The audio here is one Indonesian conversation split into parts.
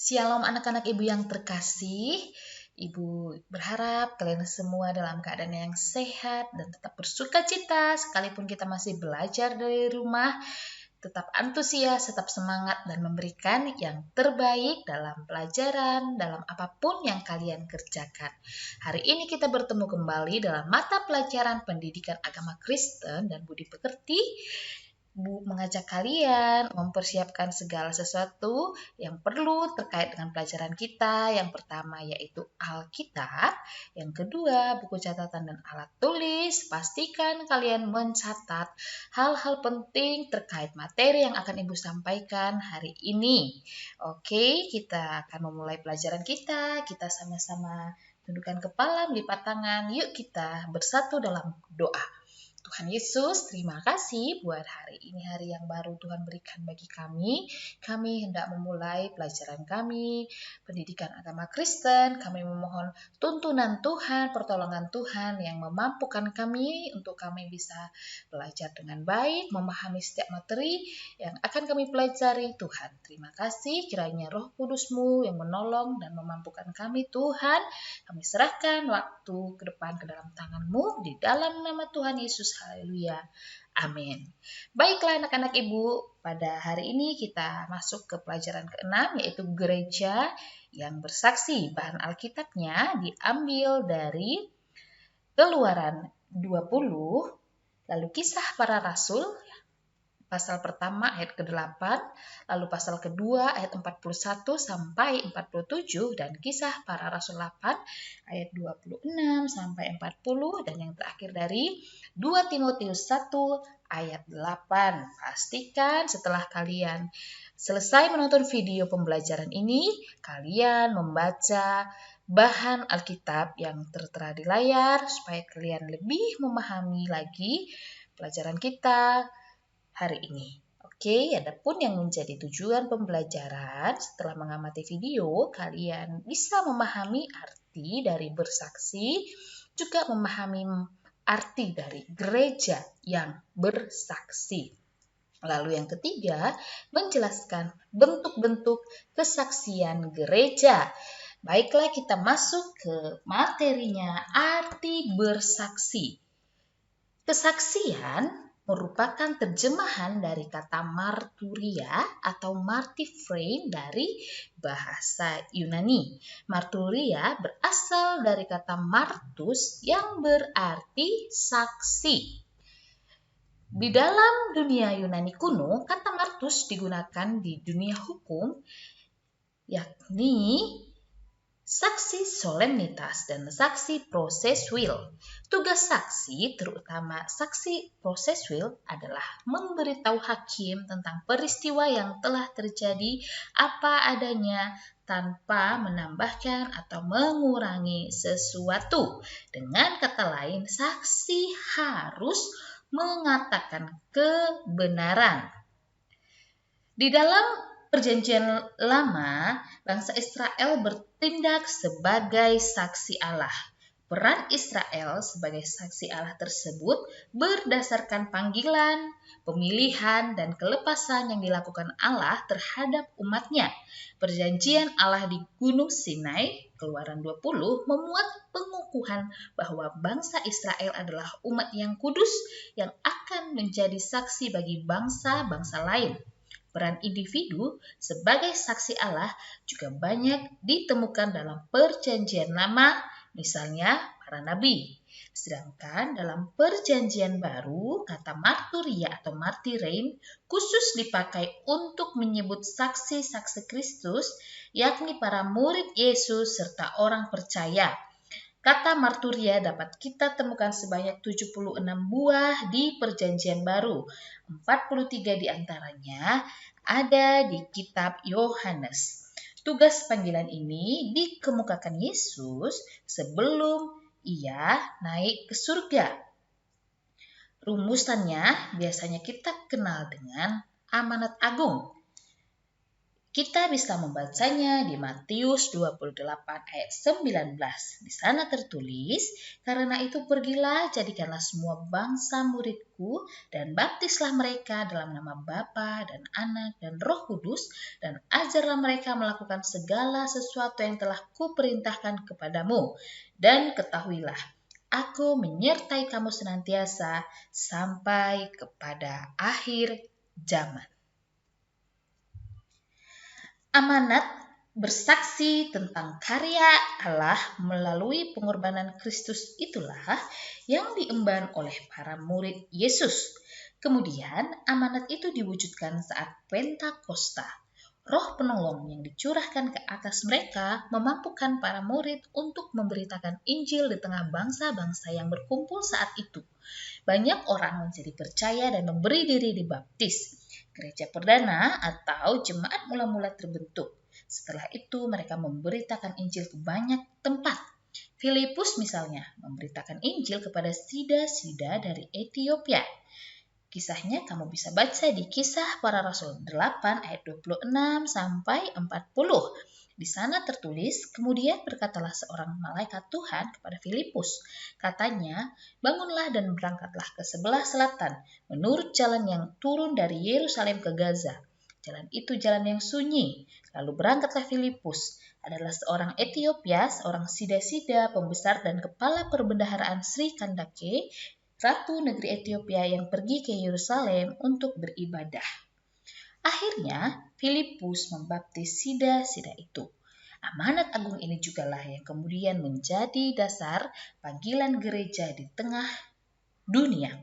Shalom anak-anak ibu yang terkasih. Ibu berharap kalian semua dalam keadaan yang sehat dan tetap bersuka cita sekalipun kita masih belajar dari rumah. Tetap antusias, tetap semangat dan memberikan yang terbaik dalam pelajaran, dalam apapun yang kalian kerjakan. Hari ini kita bertemu kembali dalam mata pelajaran pendidikan agama Kristen dan budi pekerti. Bu mengajak kalian mempersiapkan segala sesuatu yang perlu terkait dengan pelajaran kita. Yang pertama yaitu Alkitab, yang kedua buku catatan dan alat tulis. Pastikan kalian mencatat hal-hal penting terkait materi yang akan Ibu sampaikan hari ini. Oke, kita akan memulai pelajaran kita. Kita sama-sama tundukkan kepala, melipat tangan. Yuk kita bersatu dalam doa. Tuhan Yesus, terima kasih buat hari ini, hari yang baru Tuhan berikan bagi kami. Kami hendak memulai pelajaran kami, pendidikan agama Kristen. Kami memohon tuntunan Tuhan, pertolongan Tuhan yang memampukan kami untuk kami bisa belajar dengan baik, memahami setiap materi yang akan kami pelajari. Tuhan, terima kasih kiranya Roh Kudus-Mu yang menolong dan memampukan kami. Tuhan, kami serahkan waktu ke depan ke dalam tangan-Mu di dalam nama Tuhan Yesus. Haleluya. Amin. Baiklah anak-anak ibu, pada hari ini kita masuk ke pelajaran ke-6 yaitu gereja yang bersaksi. Bahan Alkitabnya diambil dari Keluaran 20, lalu Kisah Para Rasul pasal pertama ayat ke-8, lalu pasal kedua ayat 41 sampai 47, dan Kisah Para Rasul 8 ayat 26 sampai 40, dan yang terakhir dari 2 Timotius 1 ayat 8. Pastikan setelah kalian selesai menonton video pembelajaran ini, kalian membaca bahan Alkitab yang tertera di layar supaya kalian lebih memahami lagi pelajaran kita hari ini. Oke, adapun yang menjadi tujuan pembelajaran setelah mengamati video, kalian bisa memahami arti dari bersaksi, juga memahami arti dari gereja yang bersaksi. Lalu yang ketiga, menjelaskan bentuk-bentuk kesaksian gereja. Baiklah, kita masuk ke materinya, arti bersaksi. Kesaksian merupakan terjemahan dari kata marturia atau martyphrane dari bahasa Yunani. Marturia berasal dari kata martus yang berarti saksi. Di dalam dunia Yunani kuno, kata martus digunakan di dunia hukum, yakni saksi solemnitas dan saksi prosesuil. Tugas saksi, terutama saksi prosesuil, adalah memberitahu hakim tentang peristiwa yang telah terjadi apa adanya tanpa menambahkan atau mengurangi sesuatu. Dengan kata lain, saksi harus mengatakan kebenaran. Di dalam Perjanjian Lama, bangsa Israel bertindak sebagai saksi Allah. Peran Israel sebagai saksi Allah tersebut berdasarkan panggilan, pemilihan, dan kelepasan yang dilakukan Allah terhadap umatnya. Perjanjian Allah di Gunung Sinai, Keluaran 20, memuat pengukuhan bahwa bangsa Israel adalah umat yang kudus yang akan menjadi saksi bagi bangsa-bangsa lain. Peran individu sebagai saksi Allah juga banyak ditemukan dalam Perjanjian Lama, misalnya para nabi. Sedangkan dalam Perjanjian Baru, kata marturia atau martyrein khusus dipakai untuk menyebut saksi-saksi Kristus, yakni para murid Yesus serta orang percaya. Kata marturia dapat kita temukan sebanyak 76 buah di Perjanjian Baru. 43 diantaranya ada di kitab Yohanes. Tugas panggilan ini dikemukakan Yesus sebelum ia naik ke surga. Rumusannya biasanya kita kenal dengan amanat agung. Kita bisa membacanya di Matius 28 ayat 19. Di sana tertulis, "Karena itu pergilah, jadikanlah semua bangsa muridku, dan baptislah mereka dalam nama Bapa dan Anak dan Roh Kudus, dan ajarlah mereka melakukan segala sesuatu yang telah kuperintahkan kepadamu. Dan ketahuilah, Aku menyertai kamu senantiasa sampai kepada akhir zaman." Amanat bersaksi tentang karya Allah melalui pengorbanan Kristus itulah yang diemban oleh para murid Yesus. Kemudian amanat itu diwujudkan saat Pentakosta. Roh penolong yang dicurahkan ke atas mereka memampukan para murid untuk memberitakan Injil di tengah bangsa-bangsa yang berkumpul saat itu. Banyak orang menjadi percaya dan memberi diri dibaptis. Gereja perdana atau jemaat mula-mula terbentuk. Setelah itu mereka memberitakan Injil ke banyak tempat. Filipus misalnya memberitakan Injil kepada sida-sida dari Ethiopia. Kisahnya kamu bisa baca di Kisah Para Rasul 8 ayat 26 sampai 40. Di sana tertulis, kemudian berkatalah seorang malaikat Tuhan kepada Filipus. Katanya, bangunlah dan berangkatlah ke sebelah selatan, menurut jalan yang turun dari Yerusalem ke Gaza. Jalan itu jalan yang sunyi. Lalu berangkatlah Filipus, adalah seorang Ethiopia, seorang sida-sida, pembesar dan kepala perbendaharaan Sri Kandake, ratu negeri Ethiopia yang pergi ke Yerusalem untuk beribadah. Akhirnya, Filipus membaptis sida-sida itu. Amanat agung ini jugalah yang kemudian menjadi dasar panggilan gereja di tengah dunia.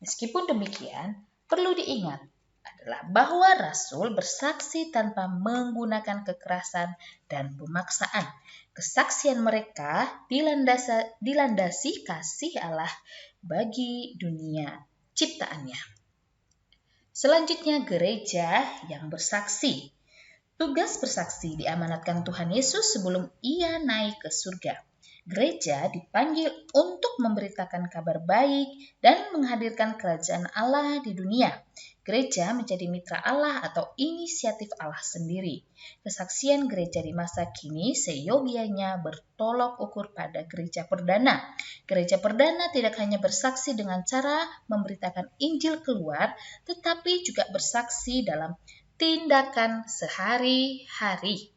Meskipun demikian, perlu diingat adalah bahwa Rasul bersaksi tanpa menggunakan kekerasan dan pemaksaan. Kesaksian mereka dilandasi kasih Allah bagi dunia ciptaannya. Selanjutnya, gereja yang bersaksi. Tugas bersaksi diamanatkan Tuhan Yesus sebelum Ia naik ke surga. Gereja dipanggil untuk memberitakan kabar baik dan menghadirkan kerajaan Allah di dunia. Gereja menjadi mitra Allah atau inisiatif Allah sendiri. Kesaksian gereja di masa kini seyogianya bertolok ukur pada gereja perdana. Gereja perdana tidak hanya bersaksi dengan cara memberitakan Injil keluar, tetapi juga bersaksi dalam tindakan sehari-hari.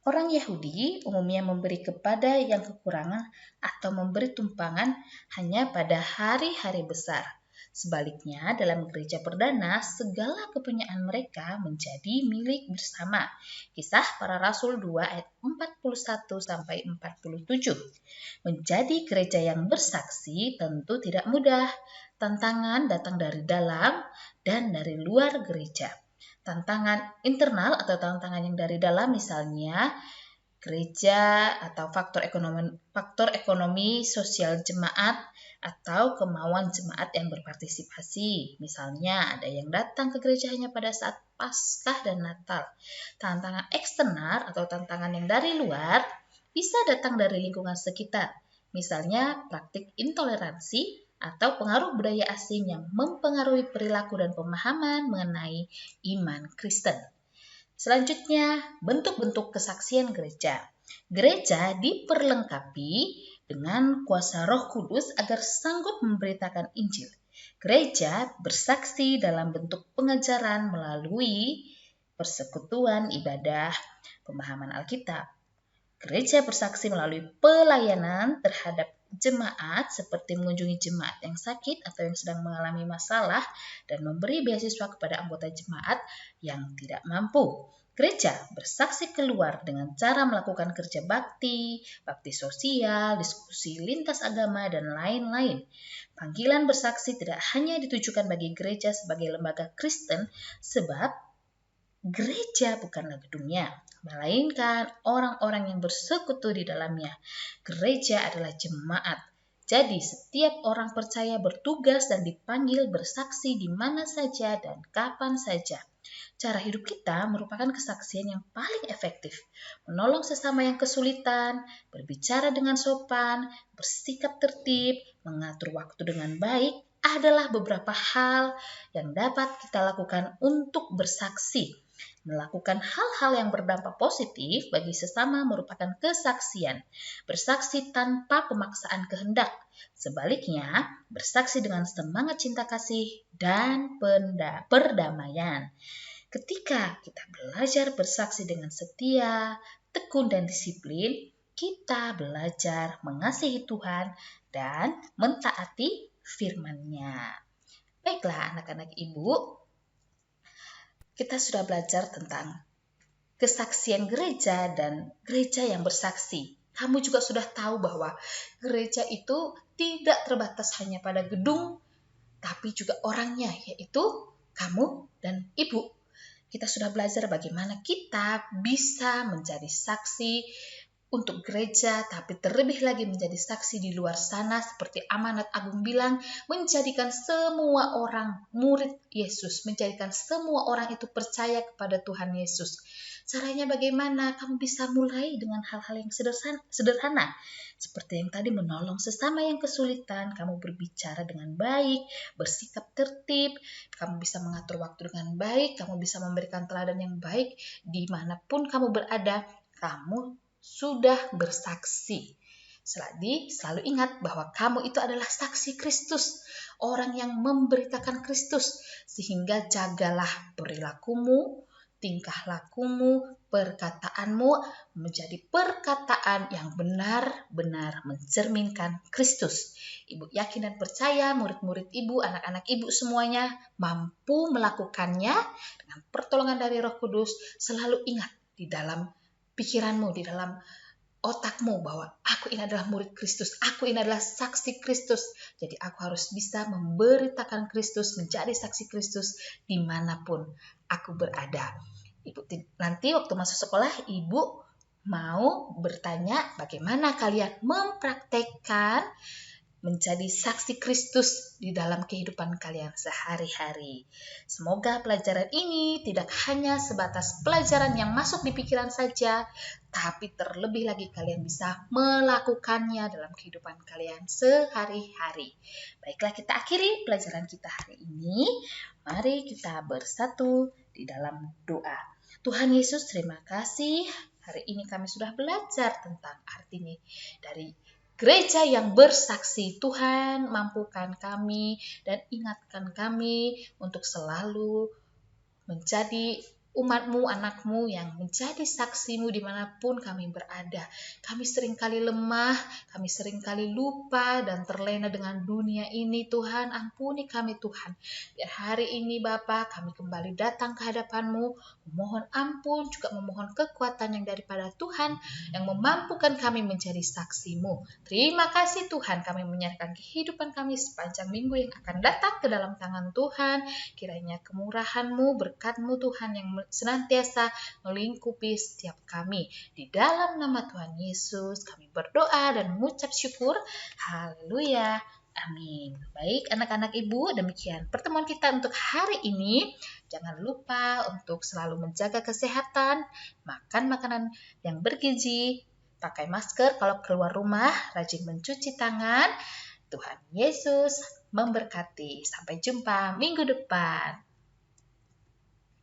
Orang Yahudi umumnya memberi kepada yang kekurangan atau memberi tumpangan hanya pada hari-hari besar. Sebaliknya, dalam gereja perdana, segala kepunyaan mereka menjadi milik bersama. Kisah Para Rasul 2 ayat 41-47. Menjadi gereja yang bersaksi tentu tidak mudah. Tantangan datang dari dalam dan dari luar gereja. Tantangan internal atau tantangan yang dari dalam misalnya gereja atau faktor ekonomi sosial jemaat atau kemauan jemaat yang berpartisipasi. Misalnya ada yang datang ke gereja hanya pada saat Paskah dan Natal. Tantangan eksternal atau tantangan yang dari luar bisa datang dari lingkungan sekitar. Misalnya praktik intoleransi atau pengaruh budaya asing yang mempengaruhi perilaku dan pemahaman mengenai iman Kristen. Selanjutnya, bentuk-bentuk kesaksian gereja. Gereja diperlengkapi dengan kuasa Roh Kudus agar sanggup memberitakan Injil. Gereja bersaksi dalam bentuk pengajaran melalui persekutuan ibadah, pemahaman Alkitab. Gereja bersaksi melalui pelayanan terhadap jemaat seperti mengunjungi jemaat yang sakit atau yang sedang mengalami masalah dan memberi beasiswa kepada anggota jemaat yang tidak mampu. Gereja bersaksi keluar dengan cara melakukan kerja bakti sosial, diskusi lintas agama, dan lain-lain. Panggilan bersaksi tidak hanya ditujukan bagi gereja sebagai lembaga Kristen, sebab gereja bukanlah gedungnya, melainkan orang-orang yang bersekutu di dalamnya. Gereja adalah jemaat. Jadi setiap orang percaya bertugas dan dipanggil bersaksi di mana saja dan kapan saja. Cara hidup kita merupakan kesaksian yang paling efektif. Menolong sesama yang kesulitan, berbicara dengan sopan, bersikap tertib, mengatur waktu dengan baik adalah beberapa hal yang dapat kita lakukan untuk bersaksi. Melakukan hal-hal yang berdampak positif bagi sesama merupakan kesaksian. Bersaksi tanpa pemaksaan kehendak. Sebaliknya, bersaksi dengan semangat cinta kasih dan perdamaian. Ketika kita belajar bersaksi dengan setia, tekun dan disiplin, kita belajar mengasihi Tuhan dan mentaati firman-Nya. Baiklah anak-anak ibu, kita sudah belajar tentang kesaksian gereja dan gereja yang bersaksi. Kamu juga sudah tahu bahwa gereja itu tidak terbatas hanya pada gedung, tapi juga orangnya, yaitu kamu dan ibu. Kita sudah belajar bagaimana kita bisa menjadi saksi untuk gereja, tapi terlebih lagi menjadi saksi di luar sana, seperti amanat agung bilang, menjadikan semua orang murid Yesus, menjadikan semua orang itu percaya kepada Tuhan Yesus. Caranya bagaimana? Kamu bisa mulai dengan hal-hal yang sederhana, seperti yang tadi menolong sesama yang kesulitan, kamu berbicara dengan baik, bersikap tertib, kamu bisa mengatur waktu dengan baik, kamu bisa memberikan teladan yang baik, dimanapun kamu berada, kamu sudah bersaksi. Selalu ingat bahwa kamu itu adalah saksi Kristus, orang yang memberitakan Kristus, sehingga jagalah perilakumu, tingkah lakumu, perkataanmu menjadi perkataan yang benar-benar mencerminkan Kristus. Ibu yakin dan percaya murid-murid ibu, anak-anak ibu semuanya mampu melakukannya dengan pertolongan dari Roh Kudus. Selalu ingat di dalam pikiranmu, di dalam otakmu bahwa aku ini adalah murid Kristus, aku ini adalah saksi Kristus. Jadi aku harus bisa memberitakan Kristus, menjadi saksi Kristus dimanapun aku berada. Ibu, nanti waktu masuk sekolah, ibu mau bertanya bagaimana kalian mempraktekkan menjadi saksi Kristus di dalam kehidupan kalian sehari-hari. Semoga pelajaran ini tidak hanya sebatas pelajaran yang masuk di pikiran saja, tapi terlebih lagi kalian bisa melakukannya dalam kehidupan kalian sehari-hari. Baiklah, kita akhiri pelajaran kita hari ini. Mari kita bersatu di dalam doa. Tuhan Yesus, terima kasih. Hari ini kami sudah belajar tentang artinya dari gereja yang bersaksi. Tuhan, mampukan kami dan ingatkan kami untuk selalu menjadi umat-Mu, anak-Mu yang menjadi saksi-Mu dimanapun kami berada. Kami seringkali lemah, kami seringkali lupa dan terlena dengan dunia ini. Tuhan, ampuni kami Tuhan. Biar hari ini Bapa kami kembali datang ke hadapan-Mu, memohon ampun, juga memohon kekuatan yang daripada Tuhan, yang memampukan kami menjadi saksi-Mu. Terima kasih Tuhan, kami menyerahkan kehidupan kami sepanjang minggu yang akan datang ke dalam tangan Tuhan. Kiranya kemurahan-Mu, berkat-Mu Tuhan yang senantiasa melingkupi setiap kami. Di dalam nama Tuhan Yesus kami berdoa dan mengucap syukur. Haleluya. Amin. Baik anak-anak ibu, demikian pertemuan kita untuk hari ini. Jangan lupa untuk selalu menjaga kesehatan, makan makanan yang bergizi, pakai masker kalau keluar rumah, rajin mencuci tangan. Tuhan Yesus memberkati. Sampai jumpa minggu depan.